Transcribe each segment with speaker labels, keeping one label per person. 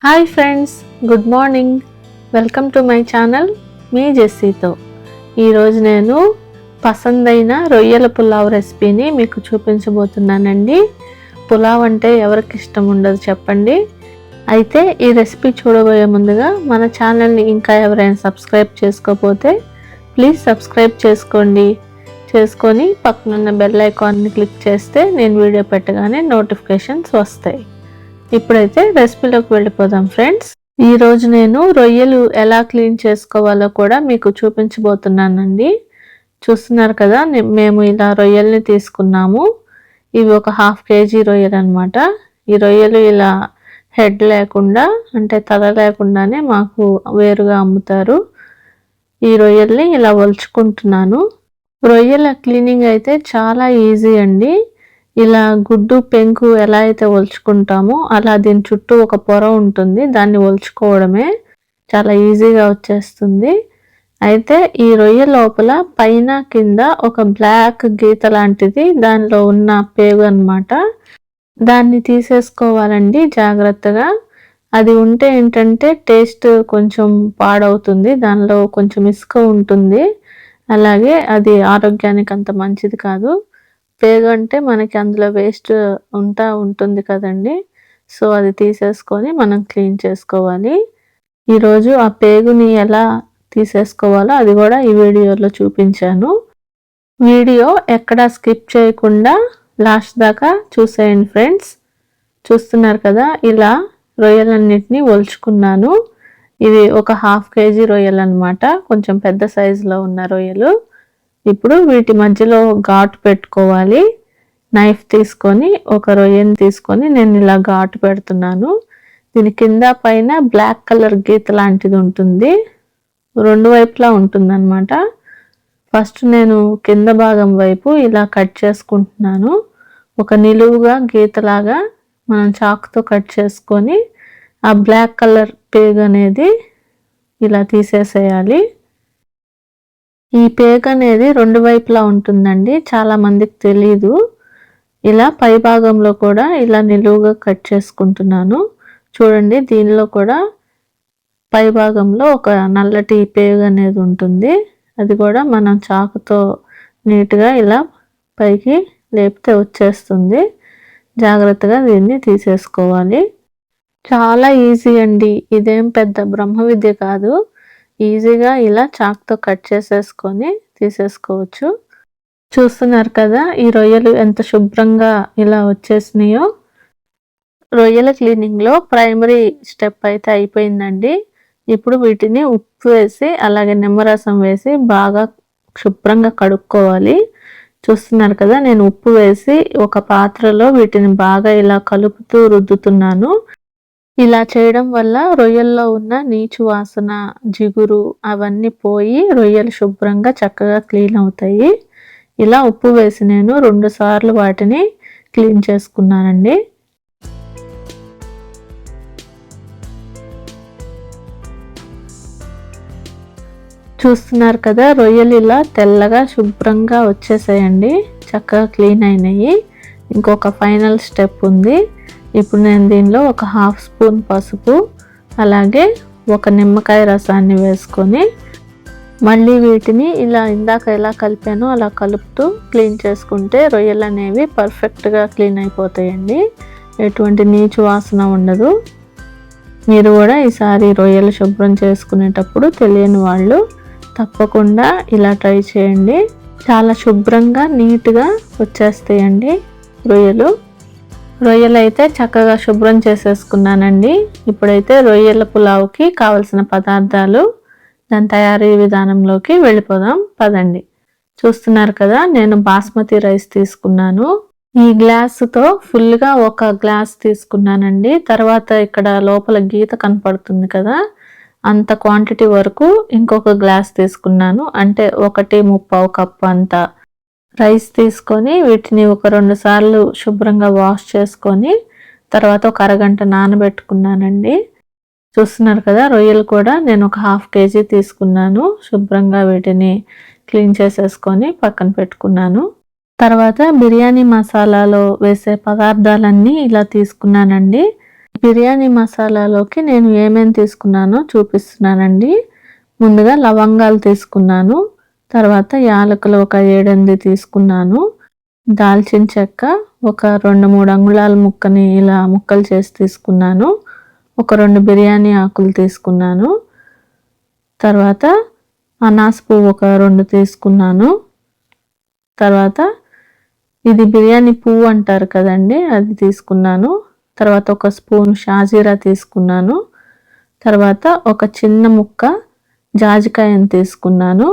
Speaker 1: Hi friends, good morning. Welcome to my channel మీ జెస్సీతో. ఈరోజు నేను పసందైన రొయ్యల పులావ్ రెసిపీని మీకు చూపించబోతున్నానండి. పులావ్ అంటే ఎవరికి ఇష్టం ఉండదు చెప్పండి. అయితే ఈ రెసిపీ చూడబోయే ముందుగా మన ఛానల్ని ఇంకా ఎవరైనా సబ్స్క్రైబ్ చేసుకోకపోతే ప్లీజ్ సబ్స్క్రైబ్ చేసుకొని పక్కనున్న బెల్ ఐకాన్ని క్లిక్ చేస్తే నేను వీడియో పెట్టగానే నోటిఫికేషన్స్ వస్తాయి. ఇప్పుడైతే రెసిపీలోకి వెళ్ళిపోదాం ఫ్రెండ్స్. ఈరోజు నేను రొయ్యలు ఎలా క్లీన్ చేసుకోవాలో కూడా మీకు చూపించబోతున్నానండి. చూస్తున్నారు కదా, మేము ఇలా రొయ్యల్ని తీసుకున్నాము. ఇవి ఒక 1/2 kg రొయ్యలు అనమాట. ఈ రొయ్యలు ఇలా హెడ్ లేకుండా అంటే తల లేకుండానే మాకు వేరుగా అమ్ముతారు. ఈ రొయ్యల్ని ఇలా ఒలుచుకుంటున్నాను. రొయ్యల క్లీనింగ్ అయితే చాలా ఈజీ అండి. ఇలా గుడ్డు పెంకు ఎలా అయితే ఒలుచుకుంటామో అలా దీని చుట్టూ ఒక పొర ఉంటుంది, దాన్ని ఒలుచుకోవడమే చాలా ఈజీగా వచ్చేస్తుంది. అయితే ఈ రొయ్య లోపల పైన కింద ఒక బ్లాక్ గీత లాంటిది దానిలో ఉన్న పేగు అన్నమాట. దాన్ని తీసేసుకోవాలండి జాగ్రత్తగా. అది ఉంటే ఏంటంటే టేస్ట్ కొంచెం పాడవుతుంది, దానిలో కొంచెం ఇసుక ఉంటుంది. అలాగే అది ఆరోగ్యానికి అంత మంచిది కాదు. పేగు అంటే మనకి అందులో వేస్ట్ ఉంటుంది కదండి. సో అది తీసేసుకొని మనం క్లీన్ చేసుకోవాలి. ఈరోజు ఆ పేగుని ఎలా తీసేసుకోవాలో అది కూడా ఈ వీడియోలో చూపించాను. వీడియో ఎక్కడా స్కిప్ చేయకుండా లాస్ట్ దాకా చూసేయండి ఫ్రెండ్స్. చూస్తున్నారు కదా, ఇలా రొయ్యలన్నిటినీ ఒలుచుకున్నాను. ఇవి ఒక 1/2 kg రొయ్యలు అనమాట, కొంచెం పెద్ద సైజులో ఉన్న రొయ్యలు. ఇప్పుడు వీటి మధ్యలో ఘాటు పెట్టుకోవాలి. నైఫ్ తీసుకొని ఒక రొయ్యని తీసుకొని నేను ఇలా ఘాటు పెడుతున్నాను. దీని కింద పైన బ్లాక్ కలర్ గీత లాంటిది ఉంటుంది, రెండు వైపులా ఉంటుంది అనమాట. ఫస్ట్ నేను కింద భాగం వైపు ఇలా కట్ చేసుకుంటున్నాను. ఒక నిలువుగా గీతలాగా మనం చాకుతో కట్ చేసుకొని ఆ బ్లాక్ కలర్ పేగు అనేది ఇలా తీసేసేయాలి. ఈ పేగు అనేది రెండు వైపులా ఉంటుందండి, చాలా మందికి తెలీదు. ఇలా పై భాగంలో కూడా ఇలా నిలువుగా కట్ చేసుకుంటున్నాను. చూడండి, దీనిలో కూడా పై భాగంలో ఒక నల్లటి పేగు అనేది ఉంటుంది. అది కూడా మనం చాకుతో నీట్గా ఇలా పైకి లేపితే వచ్చేస్తుంది. జాగ్రత్తగా దీన్ని తీసేసుకోవాలి. చాలా ఈజీ అండి, ఇదేం పెద్ద బ్రహ్మ విద్య కాదు. ఈజీగా ఇలా చాక్తో కట్ చేసేసుకొని తీసేసుకోవచ్చు. చూస్తున్నారు కదా, ఈ రొయ్యలు ఎంత శుభ్రంగా ఇలా వచ్చేసినాయో. రొయ్యల క్లీనింగ్లో ప్రైమరీ స్టెప్ అయితే అయిపోయిందండి. ఇప్పుడు వీటిని ఉప్పు వేసి అలాగే నిమ్మరసం వేసి బాగా శుభ్రంగా కడుక్కోవాలి. చూస్తున్నారు కదా, నేను ఉప్పు వేసి ఒక పాత్రలో వీటిని బాగా ఇలా కలుపుతూ రుద్దుతున్నాను. ఇలా చేయడం వల్ల రొయ్యల్లో ఉన్న నీచు వాసన, జిగురు అవన్నీ పోయి రొయ్యలు శుభ్రంగా చక్కగా క్లీన్ అవుతాయి. ఇలా ఉప్పు వేసి నేను 2 సార్లు వాటిని క్లీన్ చేసుకున్నానండి. చూస్తున్నారు కదా, రొయ్యలు ఇలా తెల్లగా శుభ్రంగా వచ్చేసాయండి, చక్కగా క్లీన్ అయినాయి. ఇంకొక ఫైనల్ స్టెప్ ఉంది. ఇప్పుడు నేను దీనిలో ఒక 1/2 స్పూన్ పసుపు అలాగే ఒక నిమ్మకాయ రసాన్ని వేసుకొని మళ్ళీ వీటిని ఇలా ఇందాక ఎలా కలిపానో అలా కలుపుతూ క్లీన్ చేసుకుంటే రొయ్యలు అనేవి పర్ఫెక్ట్గా క్లీన్ అయిపోతాయండి. ఎటువంటి నీచు వాసన ఉండదు. మీరు కూడా ఈసారి రొయ్యలు శుభ్రం చేసుకునేటప్పుడు తెలియని వాళ్ళు తప్పకుండా ఇలా ట్రై చేయండి. చాలా శుభ్రంగా నీట్గా వచ్చేస్తాయండి రొయ్యలు అయితే చక్కగా శుభ్రం చేసేసుకున్నానండి. ఇప్పుడైతే రొయ్యల పులావ్కి కావలసిన పదార్థాలు, దాని తయారీ విధానంలోకి వెళ్ళిపోదాం పదండి. చూస్తున్నారు కదా, నేను బాస్మతి రైస్ తీసుకున్నాను. ఈ గ్లాసుతో ఫుల్గా ఒక గ్లాస్ తీసుకున్నానండి. తర్వాత ఇక్కడ లోపల గీత కనపడుతుంది కదా, అంత క్వాంటిటీ వరకు ఇంకొక గ్లాస్ తీసుకున్నాను. అంటే 1.75 కప్పు అంత రైస్ తీసుకొని వీటిని ఒక 2 సార్లు శుభ్రంగా వాష్ చేసుకొని తర్వాత ఒక అరగంట నానబెట్టుకున్నానండి. చూస్తున్నారు కదా, రొయ్యలు కూడా నేను ఒక 1/2 kg తీసుకున్నాను. శుభ్రంగా వీటిని క్లీన్ చేసేసుకొని పక్కన పెట్టుకున్నాను. తర్వాత బిర్యానీ మసాలాలో వేసే పదార్థాలన్నీ ఇలా తీసుకున్నానండి. బిర్యానీ మసాలాలోకి నేను ఏమేమి తీసుకున్నానో చూపిస్తున్నానండి. ముందుగా లవంగాలు తీసుకున్నాను, తర్వాత యాలకులు ఒక 7-8 తీసుకున్నాను, దాల్చిన చెక్క ఒక 2-3 అంగుళాల ముక్కని ఇలా ముక్కలు చేసి తీసుకున్నాను, ఒక 2 బిర్యానీ ఆకులు తీసుకున్నాను, తర్వాత అనాస పువ్వు ఒక 2 తీసుకున్నాను, తర్వాత ఇది బిర్యానీ పువ్వు అంటారు కదండి, అది తీసుకున్నాను, తర్వాత ఒక స్పూన్ షాజీరా తీసుకున్నాను, తర్వాత ఒక చిన్న ముక్క జాజికాయని తీసుకున్నాను,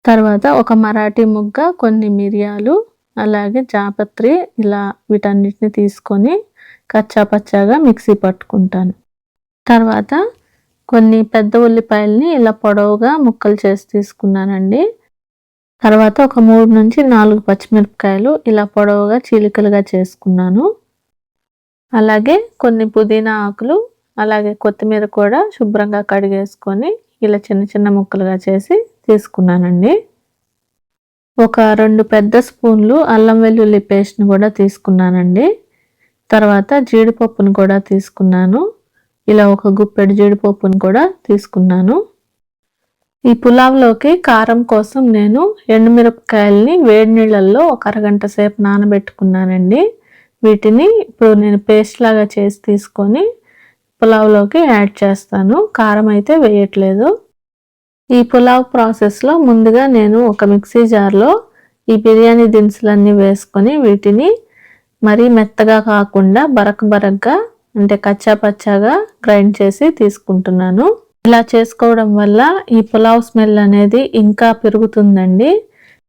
Speaker 1: తర్వాత ఒక మరాఠీ ముగ్గ, కొన్ని మిరియాలు, అలాగే జాపత్రి, ఇలా వీటన్నిటిని తీసుకొని కచ్చా పచ్చాగా మిక్సీ పట్టుకుంటాను. తర్వాత కొన్ని పెద్ద ఉల్లిపాయలని ఇలా పొడవుగా ముక్కలు చేసి తీసుకున్నానండి. తర్వాత ఒక 3-4 పచ్చిమిరపకాయలు ఇలా పొడవుగా చీలికలుగా చేసుకున్నాను. అలాగే కొన్ని పుదీనా ఆకులు, అలాగే కొత్తిమీర కూడా శుభ్రంగా కడిగేసుకొని ఇలా చిన్న చిన్న ముక్కలుగా చేసి తీసుకున్నానండి. ఒక 2 పెద్ద స్పూన్లు అల్లం వెల్లుల్లి పేస్ట్ని కూడా తీసుకున్నానండి. తర్వాత జీడిపప్పును కూడా తీసుకున్నాను, ఇలా ఒక గుప్పెడు జీడిపప్పును కూడా తీసుకున్నాను. ఈ పులావ్లోకి కారం కోసం నేను ఎండుమిరపకాయలని వేడి నీళ్ళల్లో ఒక అరగంట సేపు నానబెట్టుకున్నానండి. వీటిని ఇప్పుడు నేను పేస్ట్ లాగా చేసి తీసుకొని పులావ్లోకి యాడ్ చేస్తాను. కారం అయితే వేయట్లేదు. ఈ పులావ్ ప్రాసెస్లో ముందుగా నేను ఒక మిక్సీ జార్లో ఈ బిర్యానీ దినుసులన్నీ వేసుకొని వీటిని మరీ మెత్తగా కాకుండా బరకగా అంటే కచ్చా పచ్చాగా గ్రైండ్ చేసి తీసుకుంటున్నాను. ఇలా చేసుకోవడం వల్ల ఈ పులావ్ స్మెల్ అనేది ఇంకా పెరుగుతుందండి.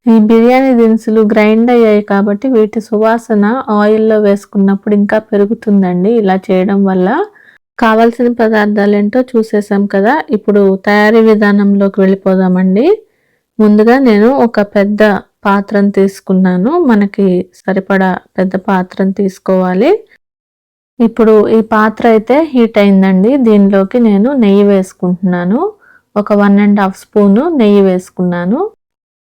Speaker 1: ఈ బిర్యానీ దినుసులు గ్రైండ్ అయ్యాయి కాబట్టి వీటి సువాసన ఆయిల్లో వేసుకున్నప్పుడు ఇంకా పెరుగుతుందండి. ఇలా చేయడం వల్ల కావాల్సిన పదార్థాలు ఏంటో చూసేసాం కదా. ఇప్పుడు తయారీ విధానంలోకి వెళ్ళిపోదామండి. ముందుగా నేను ఒక పెద్ద పాత్రను తీసుకున్నాను. మనకి సరిపడా పెద్ద పాత్రను తీసుకోవాలి. ఇప్పుడు ఈ పాత్ర అయితే హీట్ అయిందండి. దీనిలోకి నేను నెయ్యి వేసుకుంటున్నాను. ఒక 1.5 స్పూను నెయ్యి వేసుకున్నాను.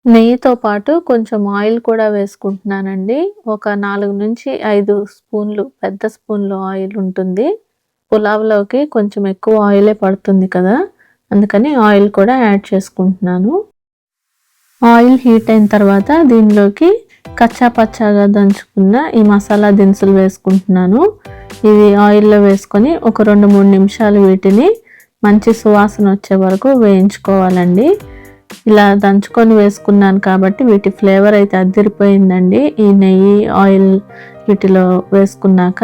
Speaker 1: నెయ్యితో పాటు కొంచెం ఆయిల్ కూడా వేసుకుంటున్నానండి. ఒక 4-5 స్పూన్లు, పెద్ద స్పూన్లు ఆయిల్ ఉంటుంది. పులావ్లోకి కొంచెం ఎక్కువ ఆయిలే పడుతుంది కదా, అందుకని ఆయిల్ కూడా యాడ్ చేసుకుంటున్నాను. ఆయిల్ హీట్ అయిన తర్వాత దీనిలోకి కచ్చా పచ్చాగా దంచుకున్న ఈ మసాలా దినుసులు వేసుకుంటున్నాను. ఇవి ఆయిల్లో వేసుకొని ఒక 2-3 నిమిషాలు వీటిని మంచి సువాసన వచ్చే వరకు వేయించుకోవాలండి. ఇలా దంచుకొని వేసుకున్నాను కాబట్టి వీటి ఫ్లేవర్ అయితే అదిరిపోయిందండి ఈ నెయ్యి ఆయిల్ వీటిలో వేసుకున్నాక.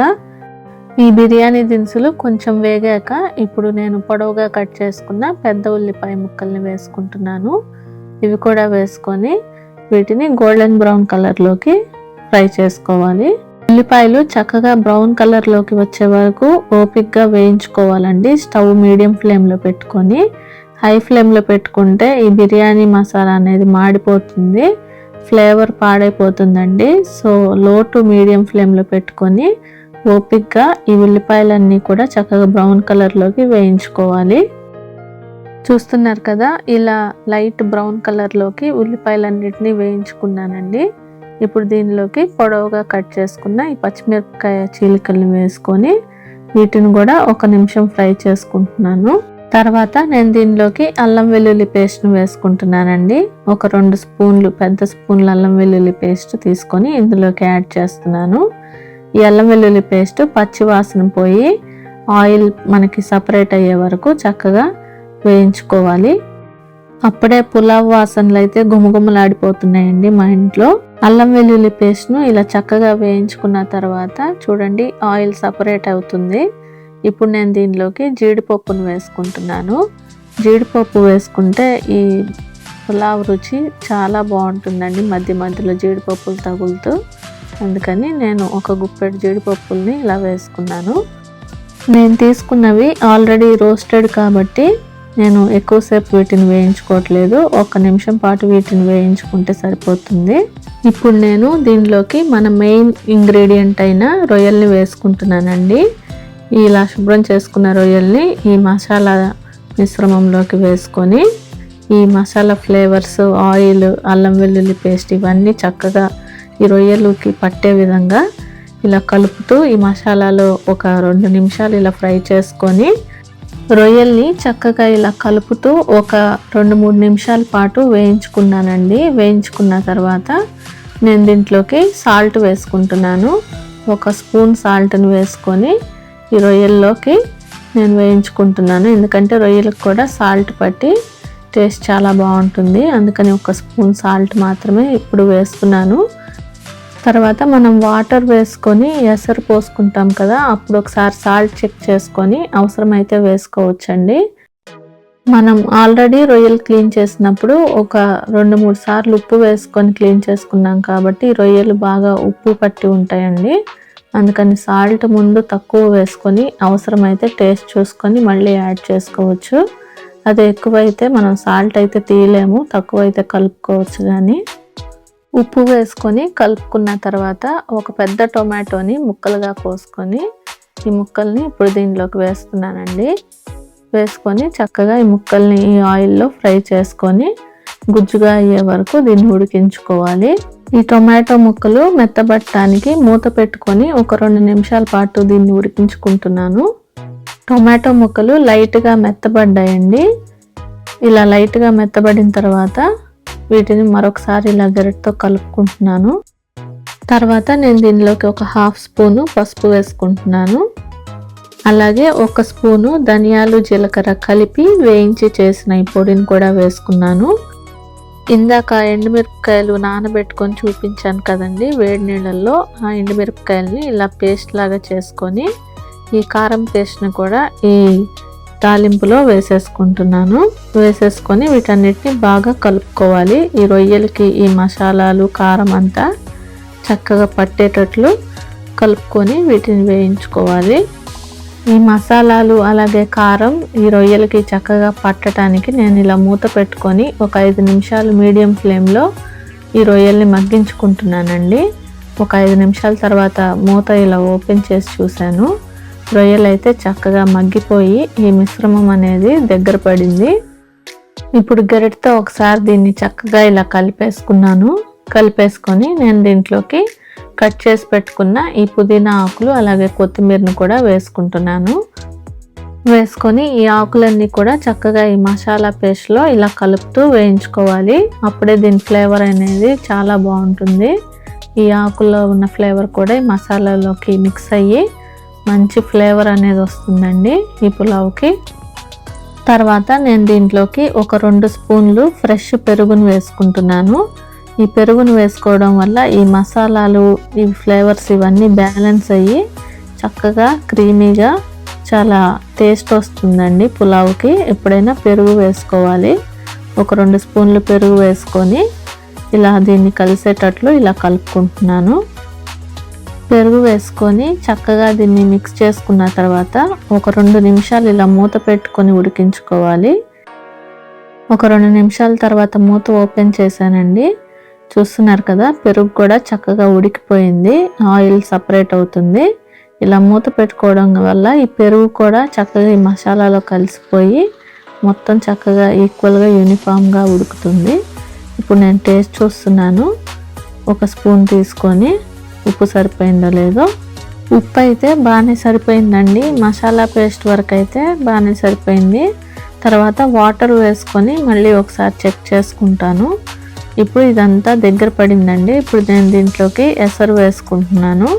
Speaker 1: ఈ బిర్యానీ దినుసులు కొంచెం వేగాక ఇప్పుడు నేను పొడవుగా కట్ చేసుకున్న పెద్ద ఉల్లిపాయ ముక్కల్ని వేసుకుంటున్నాను. ఇవి కూడా వేసుకొని వీటిని గోల్డెన్ బ్రౌన్ కలర్లోకి ఫ్రై చేసుకోవాలి. ఉల్లిపాయలు చక్కగా బ్రౌన్ కలర్లోకి వచ్చే వరకు ఓపిక్గా వేయించుకోవాలండి. స్టవ్ మీడియం ఫ్లేమ్లో పెట్టుకొని, హై ఫ్లేమ్లో పెట్టుకుంటే ఈ బిర్యానీ మసాలా అనేది మాడిపోతుంది, ఫ్లేవర్ పాడైపోతుందండి. సో లో టు మీడియం ఫ్లేమ్లో పెట్టుకొని ఓపిక్గా ఈ ఉల్లిపాయలన్నీ కూడా చక్కగా బ్రౌన్ కలర్లోకి వేయించుకోవాలి. చూస్తున్నారు కదా, ఇలా లైట్ బ్రౌన్ కలర్లోకి ఉల్లిపాయలన్నిటినీ వేయించుకున్నానండి. ఇప్పుడు దీనిలోకి పొడవుగా కట్ చేసుకున్న ఈ పచ్చిమిరపకాయ చీలికల్ని వేసుకొని వీటిని కూడా 1 నిమిషం ఫ్రై చేసుకుంటున్నాను. తర్వాత నేను దీనిలోకి అల్లం వెల్లుల్లి పేస్ట్ను వేసుకుంటున్నానండి. ఒక 2 స్పూన్లు, పెద్ద స్పూన్లు అల్లం వెల్లుల్లి పేస్ట్ తీసుకొని ఇందులోకి యాడ్ చేస్తున్నాను. ఈ అల్లం వెల్లుల్లి పేస్ట్ పచ్చి వాసన పోయి ఆయిల్ మనకి సపరేట్ అయ్యే వరకు చక్కగా వేయించుకోవాలి. అప్పుడే పులావ్ వాసనలు అయితే గుమగుమలాడిపోతున్నాయండి మా ఇంట్లో. అల్లం వెల్లుల్లి పేస్ట్ను ఇలా చక్కగా వేయించుకున్న తర్వాత చూడండి ఆయిల్ సపరేట్ అవుతుంది. ఇప్పుడు నేను దీనిలోకి జీడిపప్పును వేసుకుంటున్నాను. జీడిపప్పు వేసుకుంటే ఈ పులావ్ రుచి చాలా బాగుంటుందండి, మధ్య మధ్యలో జీడిపప్పులు తగులుతూ. అందుకని నేను ఒక గుప్పెడు జీడిపప్పుల్ని ఇలా వేసుకున్నాను. నేను తీసుకున్నవి ఆల్రెడీ రోస్టెడ్ కాబట్టి నేను ఎక్కువసేపు వీటిని వేయించుకోవట్లేదు. 1 నిమిషం పాటు వీటిని వేయించుకుంటే సరిపోతుంది. ఇప్పుడు నేను దీనిలోకి మన మెయిన్ ఇంగ్రీడియంట్ అయిన రొయ్యల్ని వేసుకుంటున్నానండి. ఇలా శుభ్రం చేసుకున్న రొయ్యల్ని ఈ మసాలా మిశ్రమంలోకి వేసుకొని ఈ మసాలా ఫ్లేవర్స్, ఆయిల్, అల్లం వెల్లుల్లి పేస్ట్ ఇవన్నీ చక్కగా ఈ రొయ్యలకి పట్టే విధంగా ఇలా కలుపుతూ ఈ మసాలాలో ఒక 2 నిమిషాలు ఇలా ఫ్రై చేసుకొని రొయ్యల్ని చక్కగా ఇలా కలుపుతూ ఒక 2-3 నిమిషాల పాటు వేయించుకున్నానండి. వేయించుకున్న తర్వాత నేను దీంట్లోకి సాల్ట్ వేసుకుంటున్నాను. 1 స్పూన్ సాల్ట్ని వేసుకొని ఈ రొయ్యల్లోకి నేను వేయించుకుంటున్నాను. ఎందుకంటే రొయ్యలకు కూడా సాల్ట్ పట్టి టేస్ట్ చాలా బాగుంటుంది. అందుకని 1 స్పూన్ సాల్ట్ మాత్రమే ఇప్పుడు వేస్తున్నాను. తర్వాత మనం వాటర్ వేసుకొని ఎసరు పోసుకుంటాం కదా, అప్పుడు ఒకసారి సాల్ట్ చెక్ చేసుకొని అవసరమైతే వేసుకోవచ్చండి. మనం ఆల్రెడీ రొయ్యలు క్లీన్ చేసినప్పుడు ఒక 2-3 సార్లు ఉప్పు వేసుకొని క్లీన్ చేసుకున్నాం కాబట్టి రొయ్యలు బాగా ఉప్పు పట్టి ఉంటాయండి. అందుకని సాల్ట్ ముందు తక్కువ వేసుకొని అవసరమైతే టేస్ట్ చూసుకొని మళ్ళీ యాడ్ చేసుకోవచ్చు. అది ఎక్కువైతే మనం సాల్ట్ అయితే తీయలేము, తక్కువైతే కలుపుకోవచ్చు. కానీ ఉప్పు వేసుకొని కలుపుకున్న తర్వాత ఒక పెద్ద టొమాటోని ముక్కలుగా కోసుకొని ఈ ముక్కల్ని ఇప్పుడు దీనిలోకి వేస్తున్నానండి. వేసుకొని చక్కగా ఈ ముక్కల్ని ఈ ఆయిల్లో ఫ్రై చేసుకొని గుజ్జుగా అయ్యే వరకు దీన్ని ఉడికించుకోవాలి. ఈ టొమాటో ముక్కలు మెత్తబట్టడానికి మూత పెట్టుకొని ఒక 2 నిమిషాల పాటు దీన్ని ఉడికించుకుంటున్నాను. టొమాటో ముక్కలు లైట్గా మెత్తబడ్డాయండి. ఇలా లైట్గా మెత్తబడిన తర్వాత వీటిని మరొకసారి ఇలా గరిటతో కలుపుకుంటున్నాను. తర్వాత నేను దీనిలోకి ఒక 1/2 స్పూను పసుపు వేసుకుంటున్నాను. అలాగే 1 స్పూను ధనియాలు జీలకర్ర కలిపి వేయించి చేసిన ఈ పొడిని కూడా వేసుకున్నాను. ఇందాక ఎండుమిరపకాయలు నానబెట్టుకొని చూపించాను కదండి వేడి నీళ్ళల్లో, ఆ ఎండుమిరపకాయలని ఇలా పేస్ట్ లాగా చేసుకొని ఈ కారం పేస్ట్ని కూడా ఈ తాలింపులో వేసేసుకుంటున్నాను. వేసేసుకొని వీటన్నిటిని బాగా కలుపుకోవాలి. ఈ రొయ్యలకి ఈ మసాలాలు కారం అంతా చక్కగా పట్టేటట్లు కలుపుకొని వీటిని వేయించుకోవాలి. ఈ మసాలాలు అలాగే కారం ఈ రొయ్యలకి చక్కగా పట్టడానికి నేను ఇలా మూత పెట్టుకొని ఒక 5 నిమిషాలు మీడియం ఫ్లేమ్లో ఈ రొయ్యల్ని మగ్గించుకుంటున్నానండి. ఒక 5 నిమిషాల తర్వాత మూత ఇలా ఓపెన్ చేసి చూశాను. రొయ్యలు అయితే చక్కగా మగ్గిపోయి ఈ మిశ్రమం అనేది దగ్గర పడింది. ఇప్పుడు గరిటతో ఒకసారి దీన్ని చక్కగా ఇలా కలిపేసుకొని నేను దీంట్లోకి కట్ చేసి పెట్టుకున్న ఈ పుదీనా ఆకులు అలాగే కొత్తిమీరని కూడా వేసుకుంటున్నాను. వేసుకొని ఈ ఆకులన్నీ కూడా చక్కగా ఈ మసాలా పేస్ట్లో ఇలా కలుపుతూ వేయించుకోవాలి. అప్పుడే దీని ఫ్లేవర్ అనేది చాలా బాగుంటుంది. ఈ ఆకుల్లో ఉన్న ఫ్లేవర్ కూడా ఈ మసాలాలోకి మిక్స్ అయ్యి మంచి ఫ్లేవర్ అనేది వస్తుందండి ఈ పులావ్కి. తర్వాత నేను దీంట్లోకి ఒక 2 స్పూన్లు ఫ్రెష్ పెరుగును వేసుకుంటున్నాను. ఈ పెరుగును వేసుకోవడం వల్ల ఈ మసాలాలు ఈ ఫ్లేవర్స్ ఇవన్నీ బ్యాలెన్స్ అయ్యి చక్కగా క్రీమీగా చాలా టేస్ట్ వస్తుందండి పులావ్కి. ఎప్పుడైనా పెరుగు వేసుకోవాలి. ఒక 2 స్పూన్లు పెరుగు వేసుకొని ఇలా దీన్ని కలిసేటట్లు ఇలా కలుపుకుంటున్నాను. పెరుగు వేసుకొని చక్కగా దీన్ని మిక్స్ చేసుకున్న తర్వాత ఒక 2 నిమిషాలు ఇలా మూత పెట్టుకొని ఉడికించుకోవాలి. ఒక 2 నిమిషాల తర్వాత మూత ఓపెన్ చేశానండి. చూస్తున్నారు కదా, పెరుగు కూడా చక్కగా ఉడికిపోయింది, ఆయిల్ సపరేట్ అవుతుంది. ఇలా మూత పెట్టుకోవడం వల్ల ఈ పెరుగు కూడా చక్కగా ఈ మసాలాలో కలిసిపోయి మొత్తం చక్కగా ఈక్వల్గా యూనిఫామ్గా ఉడుకుతుంది. ఇప్పుడు నేను టేస్ట్ చూస్తున్నాను. 1 స్పూన్ తీసుకొని ఉప్పు సరిపోయిందో లేదో. ఉప్పు అయితే బాగానే సరిపోయిందండి. మసాలా పేస్ట్ వరకు అయితే బాగానే సరిపోయింది. తర్వాత వాటర్ వేసుకొని మళ్ళీ ఒకసారి చెక్ చేసుకుంటాను. ఇప్పుడు ఇదంతా దగ్గర పడిందండి. ఇప్పుడు నేను దీంట్లోకి ఎసరు వేసుకుంటున్నాను.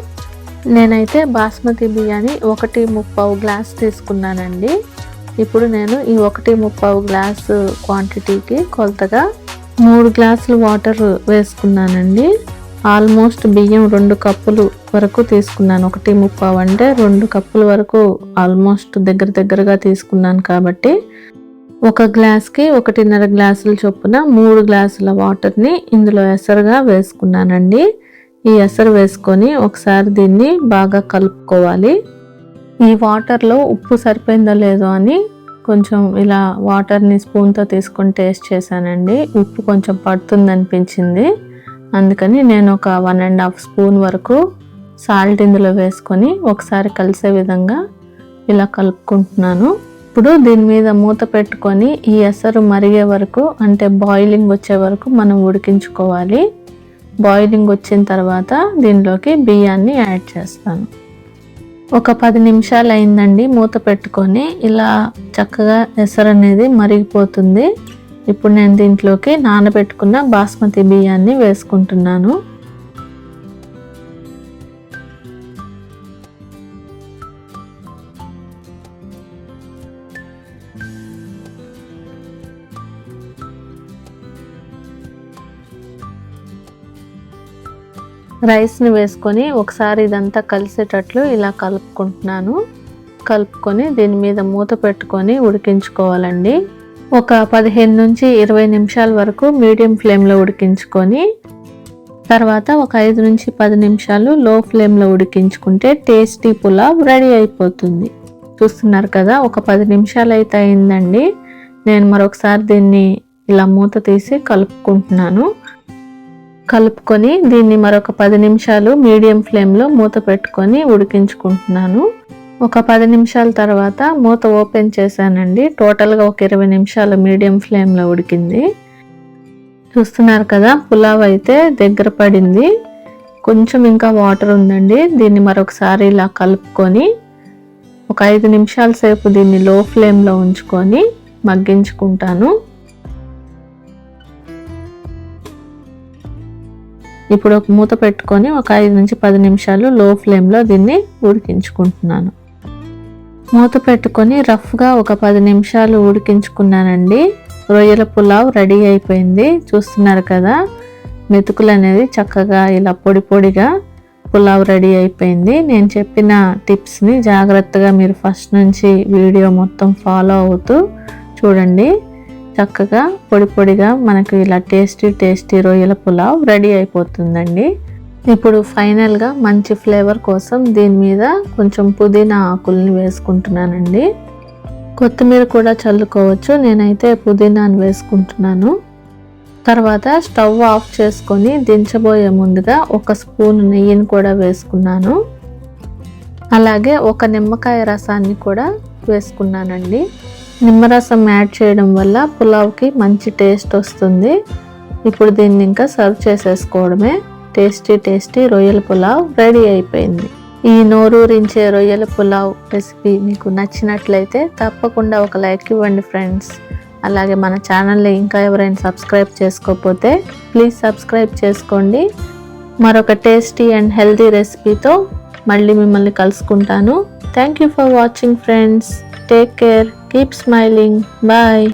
Speaker 1: నేనైతే బాస్మతి బియ్యాన్ని 1.3 గ్లాస్ తీసుకున్నానండి. ఇప్పుడు నేను ఈ 1.3 గ్లాసు క్వాంటిటీకి కొలతగా 3 గ్లాసులు వాటర్ వేసుకున్నానండి. ఆల్మోస్ట్ బియ్యం 2 కప్పులు వరకు తీసుకున్నాను. 1.3 అంటే 2 కప్పుల వరకు ఆల్మోస్ట్ దగ్గరగా తీసుకున్నాను కాబట్టి 1 గ్లాస్కి 1.5 గ్లాసుల చొప్పున 3 గ్లాసుల వాటర్ని ఇందులో ఎసరుగా వేసుకున్నానండి. ఈ ఎసరు వేసుకొని ఒకసారి దీన్ని బాగా కలుపుకోవాలి. ఈ వాటర్లో ఉప్పు సరిపోయిందో లేదో అని కొంచెం ఇలా వాటర్ని స్పూన్తో తీసుకొని టేస్ట్ చేశానండి. ఉప్పు కొంచెం పడుతుంది అనిపించింది. అందుకని నేను ఒక 1.5 స్పూన్ వరకు సాల్ట్ ఇందులో వేసుకొని ఒకసారి కలిసే విధంగా ఇలా కలుపుకుంటున్నాను. ఇప్పుడు దీని మీద మూత పెట్టుకొని ఈ ఎసరు మరిగే వరకు, అంటే బాయిలింగ్ వచ్చే వరకు మనం ఉడికించుకోవాలి. బాయిలింగ్ వచ్చిన తర్వాత దీనిలోకి బియ్యాన్ని యాడ్ చేస్తాను. ఒక 10 నిమిషాలు అయిందండి మూత పెట్టుకొని. ఇలా చక్కగా ఎసరు అనేది మరిగిపోతుంది. ఇప్పుడు నేను దీంట్లోకి నానబెట్టుకున్న బాస్మతి బియ్యాన్ని వేసుకుంటున్నాను. రైస్ని వేసుకొని ఒకసారి ఇదంతా కలిసేటట్లు ఇలా కలుపుకుంటున్నాను. కలుపుకొని దీని మీద మూత పెట్టుకొని ఉడికించుకోవాలండి. ఒక 15 నుంచి 20 నిమిషాల వరకు మీడియం ఫ్లేమ్లో ఉడికించుకొని తర్వాత ఒక 5 నుంచి 10 నిమిషాలు లో ఫ్లేమ్లో ఉడికించుకుంటే టేస్టీ పులావ్ రెడీ అయిపోతుంది. చూస్తున్నారు కదా, ఒక 10 నిమిషాలు అయితే అయిందండి. నేను మరొకసారి దీన్ని ఇలా మూత తీసి కలుపుకుంటున్నాను. కలుపుకొని దీన్ని మరొక 10 నిమిషాలు మీడియం ఫ్లేమ్లో మూత పెట్టుకొని ఉడికించుకుంటున్నాను. ఒక 10 నిమిషాల తర్వాత మూత ఓపెన్ చేశానండి. టోటల్గా ఒక 20 నిమిషాలు మీడియం ఫ్లేమ్లో ఉడికింది. చూస్తున్నారు కదా, పులావ్ అయితే దగ్గర పడింది. కొంచెం ఇంకా వాటర్ ఉందండి. దీన్ని మరొకసారి ఇలా కలుపుకొని ఒక 5 నిమిషాల సేపు దీన్ని లో ఫ్లేమ్లో ఉంచుకొని మగ్గించుకుంటాను. ఇప్పుడు ఒక మూత పెట్టుకొని ఒక 5 నుంచి 10 నిమిషాలు లో ఫ్లేమ్లో దీన్ని ఉడికించుకుంటున్నాను. మూత పెట్టుకొని రఫ్గా ఒక 10 నిమిషాలు ఉడికించుకున్నానండి. రొయ్యల పులావ్ రెడీ అయిపోయింది. చూస్తున్నారు కదా, మెతుకులు అనేది చక్కగా ఇలా పొడి పొడిగా పులావ్ రెడీ అయిపోయింది. నేను చెప్పిన టిప్స్ని జాగ్రత్తగా మీరు ఫస్ట్ నుంచి వీడియో మొత్తం ఫాలో అవుతూ చూడండి. చక్కగా పొడి పొడిగా మనకు ఇలా టేస్టీ రొయ్యల పులావ్ రెడీ అయిపోతుందండి. ఇప్పుడు ఫైనల్గా మంచి ఫ్లేవర్ కోసం దీని మీద కొంచెం పుదీనా ఆకుల్ని వేసుకుంటున్నానండి. కొత్తిమీర కూడా చల్లుకోవచ్చు. నేనైతే పుదీనాను వేసుకుంటున్నాను. తర్వాత స్టవ్ ఆఫ్ చేసుకొని దించబోయే ముందుగా ఒక స్పూన్ నెయ్యిని కూడా వేసుకున్నాను. అలాగే ఒక నిమ్మకాయ రసాన్ని కూడా వేసుకున్నానండి. నిమ్మరసం యాడ్ చేయడం వల్ల పులావ్కి మంచి టేస్ట్ వస్తుంది. ఇప్పుడు దీన్ని ఇంకా సర్వ్ చేసేసుకోవడమే. టేస్టీ రొయ్యల పులావ్ రెడీ అయిపోయింది. ఈ నోరూరించే రొయ్యల పులావ్ రెసిపీ మీకు నచ్చినట్లయితే తప్పకుండా ఒక లైక్ ఇవ్వండి ఫ్రెండ్స్. అలాగే మన ఛానల్ని ఇంకా ఎవరైనా సబ్స్క్రైబ్ చేసుకోకపోతే ప్లీజ్ సబ్స్క్రైబ్ చేసుకోండి. మరొక టేస్టీ అండ్ హెల్తీ రెసిపీతో మళ్ళీ మిమ్మల్ని కలుసుకుంటాను. Thank you for watching friends. Take care. Keep smiling. Bye.